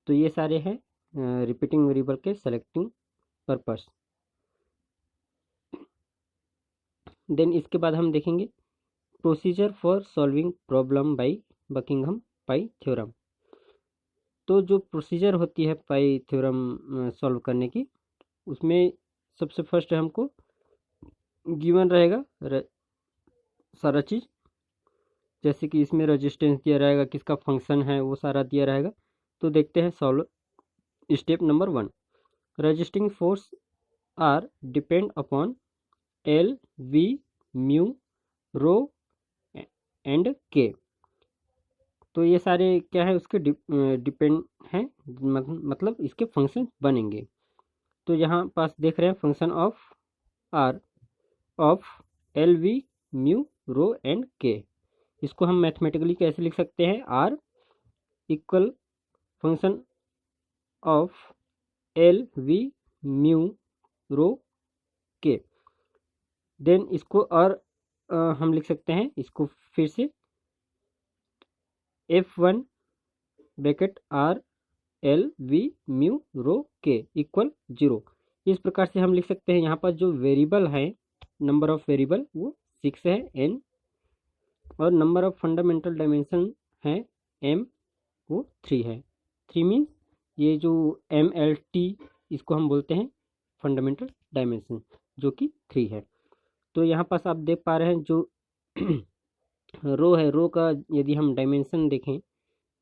तो ये सारे हैं रिपीटिंग वेरिएबल के सेलेक्टिंग पर्पस। देन इसके बाद हम देखेंगे procedure for solving problem by Buckingham pi theorem. तो जो प्रोसीजर होती है पाई थ्योरम सॉल्व करने की, उसमें सबसे फर्स्ट हमको गिवन रहेगा सारा चीज़, जैसे कि इसमें रेजिस्टेंस दिया रहेगा, किसका फंक्शन है वो सारा दिया रहेगा। तो देखते हैं solve. Step number 1, resisting force are depend upon L V mu rho and K. तो ये सारे क्या है, उसके डिपेंड हैं, मतलब इसके फंक्शन बनेंगे। तो यहाँ पास देख रहे हैं function of R of L V mu rho and K. इसको हम मैथमेटिकली कैसे लिख सकते हैं, R equal function of L V mu rho K. Then इसको और हम लिख सकते हैं इसको फिर से F1 bracket R L V mu rho K equal 0। इस प्रकार से हम लिख सकते हैं। यहाँ पर जो वेरिएबल है, नंबर ऑफ वेरिएबल वो 6 है n, और नंबर ऑफ फंडामेंटल डायमेंशन है m, वो 3 है। 3 मीन्स ये जो MLT इसको हम बोलते हैं फंडामेंटल डायमेंशन, जो कि 3 है। तो यहाँ पास आप देख पा रहे हैं जो रो है, रो का यदि हम डायमेंशन देखें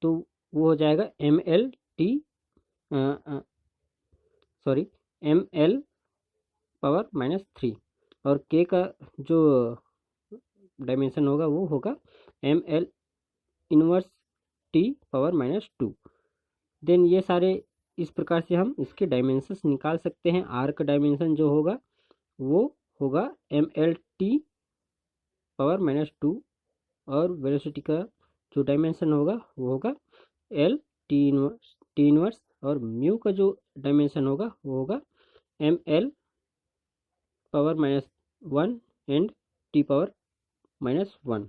तो वो हो जाएगा MLT सॉरी ML पावर -3, और के का जो डायमेंशन होगा वो होगा ML inverse T power -2। Then ये सारे इस प्रकार से हम इसके डायमेंशंस निकाल सकते हैं। आर का डायमेंशन जो होगा वो होगा MLT पावर -2, और वेलोसिटी का जो डायमेंशन होगा वो होगा एल टी इनवर्स, और म्यू का जो डायमेंशन होगा वो होगा ML power -1 and T power -1।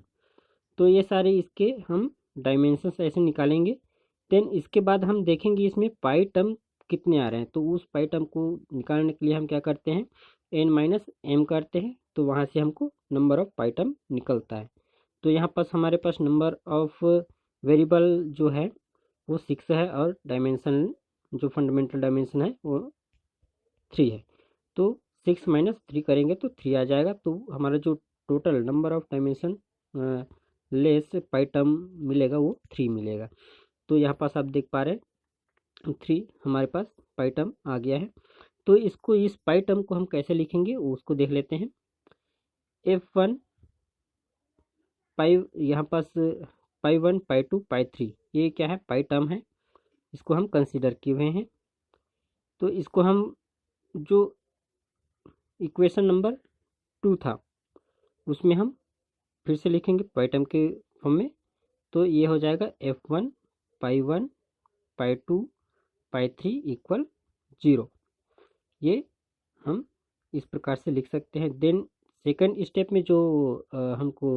तो ये सारे इसके हम डायमेंशंस ऐसे निकालेंगे। देन इसके बाद हम देखेंगे इसमें पाई टर्म कितने आ रहे हैं। तो उस पाई टर्म को निकालने के लिए हम क्या करते हैं, n-m करते हैं, तो वहाँ से हमको नंबर ऑफ पाई टर्म निकलता है। तो यहाँ पास हमारे पास नंबर ऑफ वेरिएबल जो है वो 6 है, और डायमेंशन जो फंडामेंटल डायमेंशन है वो 3 है। तो 6 - 3 करेंगे तो 3 आ जाएगा। तो हमारा जो total number of dimension less pi term मिलेगा वो 3 मिलेगा। तो यहाँ पास आप देख पा रहे हैं 3 हमारे पास पाई टर्म आ गया है। तो इसको, इस पाई टर्म को हम कैसे लिखेंगे उसको देख लेते हैं। F1 पाई, यहाँ पास पाई 1 पाई 2 पाई 3, ये क्या है, पाई टर्म है, इसको हम कंसीडर किए हुए हैं। तो इसको हम जो इक्वेशन नंबर 2 था उसमें हम फिर से लिखेंगे पाई टर्म के फॉर्म में। तो ये हो जाएगा F1 पाई 1 पाई 2 पाई 3 इक्वल 0। ये हम इस प्रकार से लिख सकते हैं। देन सेकंड स्टेप में जो हमको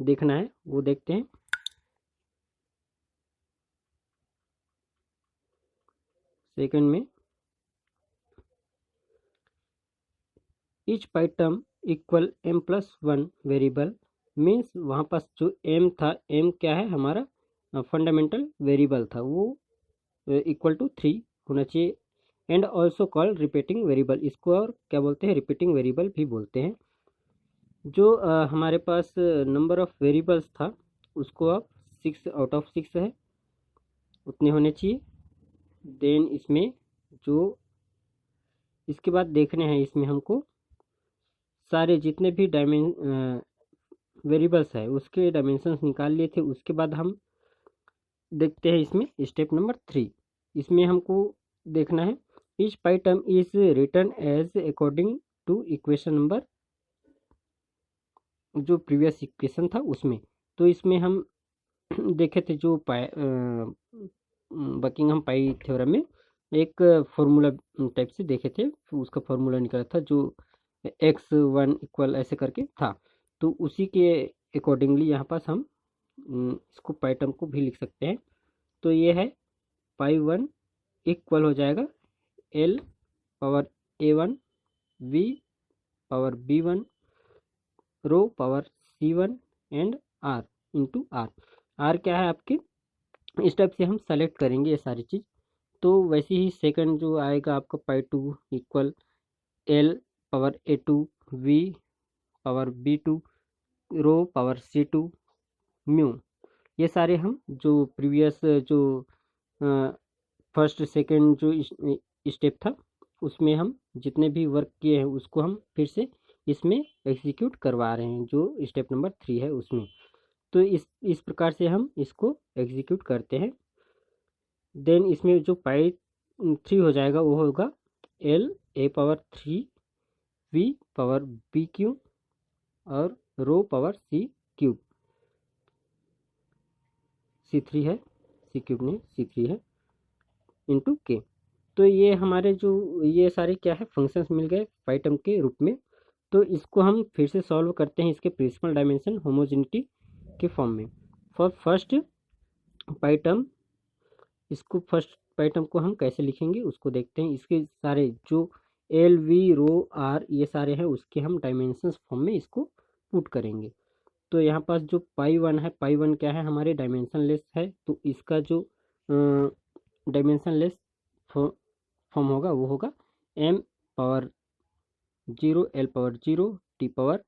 देखना है वो देखते हैं। सेकंड में each pi term equal m+1 variable, means वहाँ पास जो m था, m क्या है, हमारा फंडामेंटल वेरिएबल था, वो इक्वल टू 3 होना चाहिए। And also called repeating variable, इसको और क्या बोलते हैं, रिपीटिंग वेरिएबल भी बोलते हैं। जो हमारे पास नंबर ऑफ वेरिएबल्स था उसको अब 6 आउट ऑफ 6 है, उतने होने चाहिए। देन इसमें जो इसके बाद देखने हैं, इसमें हमको सारे जितने भी वेरिएबल्स है उसके डायमेंशंस निकाल लिए थे। उसके बाद हम देखते हैं इसमें स्टेप नंबर 3। इसमें हमको देखना है each pi term is written as according to equation number, जो प्रीवियस इक्वेशन था उसमें। तो इसमें हम देखे थे जो बकिंघम पाई थ्योरम में एक फॉर्मूला टाइप से देखे थे, उसका फॉर्मूला निकला था जो x1 इक्वल ऐसे करके था। तो उसी के अकॉर्डिंगली यहाँ पास हम इसको पाई टर्म को भी लिख सकते हैं। तो ये है पाई 1 इक्वल हो जाएगा L power A1 V power B1 rho power C1 and R into R क्या है आपके, इस टाइप से हम सेलेक्ट करेंगे ये सारी चीज़। तो वैसे ही सेकंड जो आएगा आपका पाई 2 equal L power A2 V power B2 रो पावर C2 म्यू। ये सारे हम जो प्रीवियस जो फर्स्ट सेकंड जो स्टेप था उसमें हम जितने भी वर्क किए हैं उसको हम फिर से इसमें एग्जीक्यूट करवा रहे हैं, जो स्टेप नंबर 3 है उसमें। तो इस प्रकार से हम इसको एग्जीक्यूट करते हैं। देन इसमें जो पाई 3 हो जाएगा वो होगा L A power 3 V power B Q और रो पावर C क्यूब, C3 है, C क्यूब नहीं C3 है, इंटू के। तो ये हमारे जो ये सारे क्या है फंक्शंस मिल गए पाई टर्म के रूप में। तो इसको हम फिर से सॉल्व करते हैं इसके प्रिंसिपल डायमेंशन होमोजेनिटी के फॉर्म में। फॉर फर्स्ट पाई टर्म, इसको फर्स्ट पाई टर्म को हम कैसे लिखेंगे उसको देखते हैं। इसके सारे जो एल वी रो आर ये सारे हैं उसके हम डायमेंशंस फॉर्म में इसको पुट करेंगे। तो यहाँ पास जो पाई 1 है, पाई 1 क्या है हमारे डायमेंशन लेस है, तो इसका जो डायमेंशन लेस फॉर्म होगा वो होगा m power 0 L power 0 T power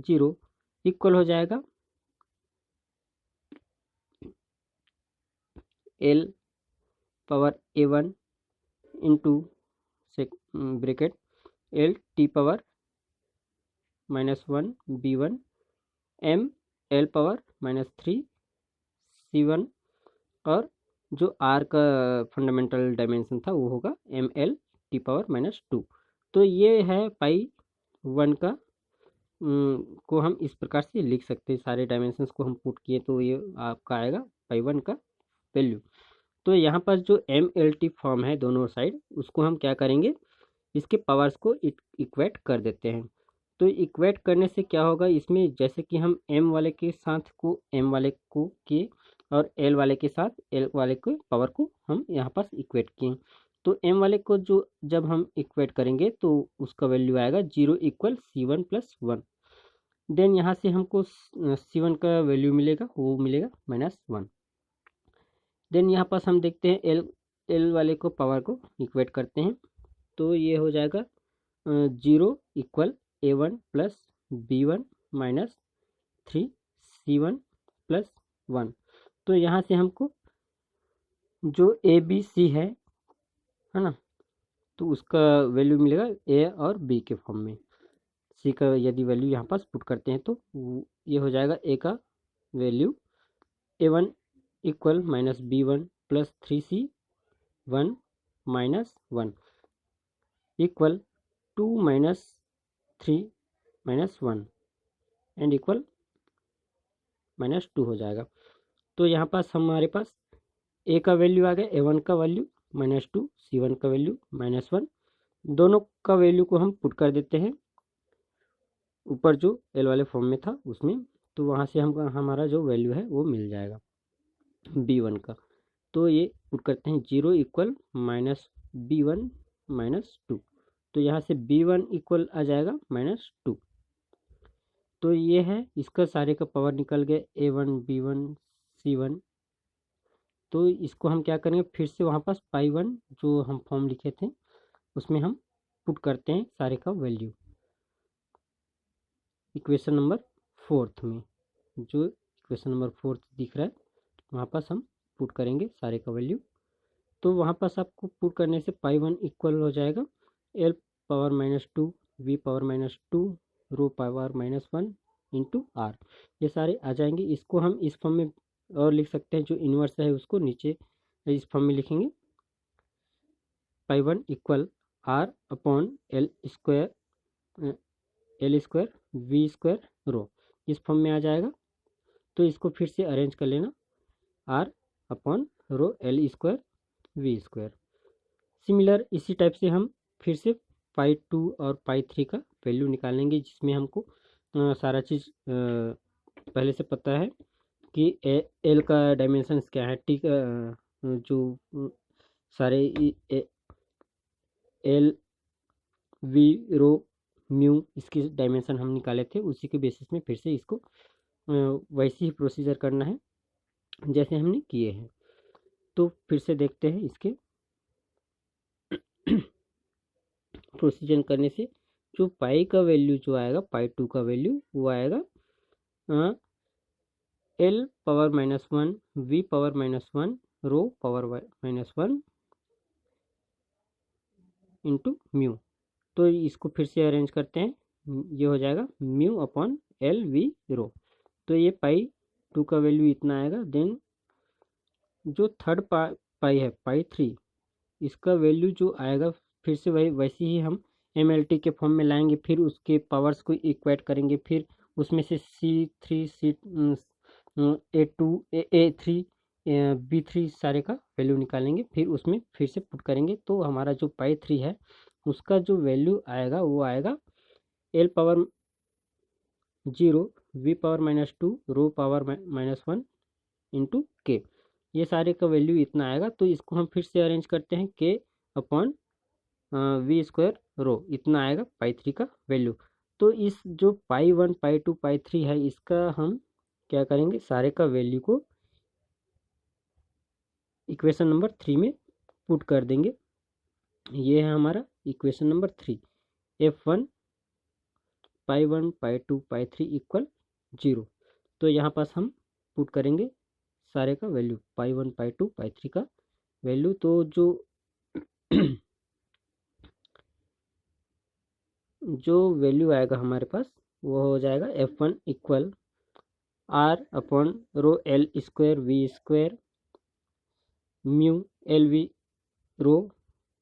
0 equal हो जाएगा L power A1 into bracket L T power -1 B1 M L power -3 C1 और जो R का फंडामेंटल डायमेंशन था वो होगा ML T पावर -2। तो ये है पाई 1 का को हम इस प्रकार से लिख सकते हैं। सारे डायमेंशंस को हम पुट किए तो ये आपका आएगा पाई 1 का वैल्यू। तो यहाँ पर जो MLT फॉर्म है दोनों साइड उसको हम क्या करेंगे, इसके पावर्स को इक्वेट कर देते हैं। तो इक्वेट करने से क्या होगा इसमें, जैसे कि हम m वाले के साथ को m वाले को किए और l वाले के साथ l वाले के पावर को हम यहाँ पास इक्वेट किए। तो m वाले को जो जब हम इक्वेट करेंगे तो उसका वैल्यू आएगा 0 इक्वल C1 प्लस 1। देन यहाँ से हमको C1 का वैल्यू मिलेगा, वो मिलेगा -1। देन यहाँ पास हम देखते हैं l वाले को पावर को इक्वेट करते हैं तो ये हो जाएगा 0 equal A1 plus B1 minus 3 C1 plus 1। तो यहाँ से हमको जो ABC है ना, तो उसका वैल्यू मिलेगा A और B के फॉर्म में। C का यदि वैल्यू यहाँ पास पुट करते हैं तो ये हो जाएगा A का value A1 equal minus B1 plus 3C1 minus 1 equal 2 minus 3 minus 1 and equal -2 हो जाएगा। तो यहाँ पास हमारे पास A का वैल्यू आ गया, A1 का वैल्यू -2, C1 का वैल्यू -1। दोनों का वैल्यू को हम पुट कर देते हैं ऊपर जो L वाले फॉर्म में था उसमें। तो वहाँ से हम हमारा जो वैल्यू है वो मिल जाएगा B1 का। तो ये पुट करते हैं 0 इक्वल -B1 -2। तो यहाँ से B1 इक्वल आ जाएगा -2। तो ये है इसका सारे का पावर निकल गया A1 B1 C1। तो इसको हम क्या करेंगे फिर से वहाँ पास पाई 1 जो हम फॉर्म लिखे थे उसमें हम पुट करते हैं सारे का वैल्यू इक्वेशन नंबर 4 में। जो इक्वेशन नंबर 4 दिख रहा है वहाँ पास हम पुट करेंगे सारे का वैल्यू। तो वहाँ पास आपको पुट करने से पाई 1 इक्वल हो जाएगा L पावर -2 V पावर -2 रो पावर -1 इंटू R। ये सारे आ जाएंगे। इसको हम इस फॉर्म में और लिख सकते हैं, जो इन्वर्स है उसको नीचे इस फॉर्म में लिखेंगे pi 1 equal R upon L square V square rho, इस फॉर्म में आ जाएगा। तो इसको फिर से अरेंज कर लेना R upon rho L square V square. Similar इसी टाइप से हम फिर से पाई 2 और पाई 3 का वैल्यू निकालेंगे, जिसमें हमको सारा चीज़ पहले से पता है कि L का डायमेंशन क्या है, T का जो सारे एल वी रो म्यू इसके डायमेंशन हम निकाले थे, उसी के बेसिस में फिर से इसको वैसे ही प्रोसीजर करना है जैसे हमने किए हैं। तो फिर से देखते हैं इसके प्रोसीजर करने से जो पाई का वैल्यू जो आएगा, पाई 2 का वैल्यू वो आएगा L power -1 we power -1 row power -1 into mu. तो इसको फिर से अरेंज करते हैं, ये हो जाएगा म्यू अपॉन एल वी रो। तो ये पाई 2 का वैल्यू इतना आएगा। देन जो थर्ड पाई है, पाई 3, इसका वैल्यू जो आएगा फिर से वही वैसे ही हम MLT के फॉर्म में लाएंगे, फिर उसके पावर्स को इक्वेट करेंगे, फिर उसमें से C3 A2 A3 B3 सारे का वैल्यू निकालेंगे, फिर उसमें फिर से पुट करेंगे। तो हमारा जो पाई 3 है उसका जो वैल्यू आएगा वो आएगा L पावर 0 V पावर -2 रो पावर -1 इंटू के। ये सारे का वैल्यू इतना आएगा। तो इसको हम फिर से अरेंज करते हैं, के अपॉन वी स्क्वायर रो, इतना आएगा पाई 3 का वैल्यू। तो इस जो पाई 1 पाई 2 पाई 3 है, इसका हम क्या करेंगे, सारे का वैल्यू को इक्वेशन नंबर 3 में पुट कर देंगे। ये है हमारा इक्वेशन नंबर 3, F1 पाई 1 पाई 2 पाई 3 इक्वल 0। तो यहाँ पास हम पुट करेंगे सारे का वैल्यू, पाई 1 पाई 2 पाई 3 का वैल्यू। तो जो वैल्यू आएगा हमारे पास वो हो जाएगा F1 equal R upon rho L square V square mu L V rho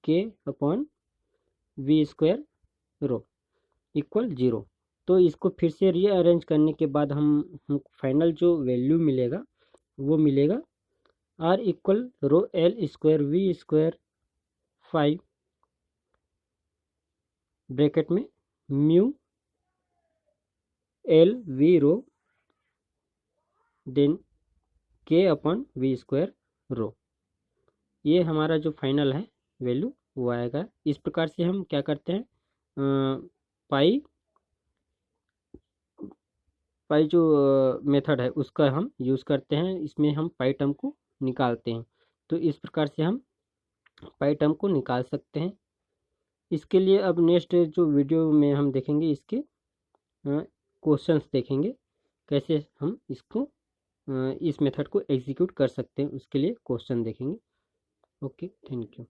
K upon V square rho equal 0। तो इसको फिर से रीअरेंज करने के बाद हम फाइनल जो वैल्यू मिलेगा वो मिलेगा R equal rho L square V square 5 bracket में mu L V rho then K upon V square rho. ये हमारा जो फाइनल है वैल्यू वो आएगा। इस प्रकार से हम क्या करते हैं, पाई जो मेथड है उसका हम यूज़ करते हैं, इसमें हम पाई टर्म को निकालते हैं। तो इस प्रकार से हम पाई टर्म को निकाल सकते हैं। इसके लिए अब नेक्स्ट जो वीडियो में हम देखेंगे, इसके क्वेश्चंस देखेंगे कैसे हम इसको इस मेथड को एग्जीक्यूट कर सकते हैं, उसके लिए क्वेश्चन देखेंगे। Okay, thank you.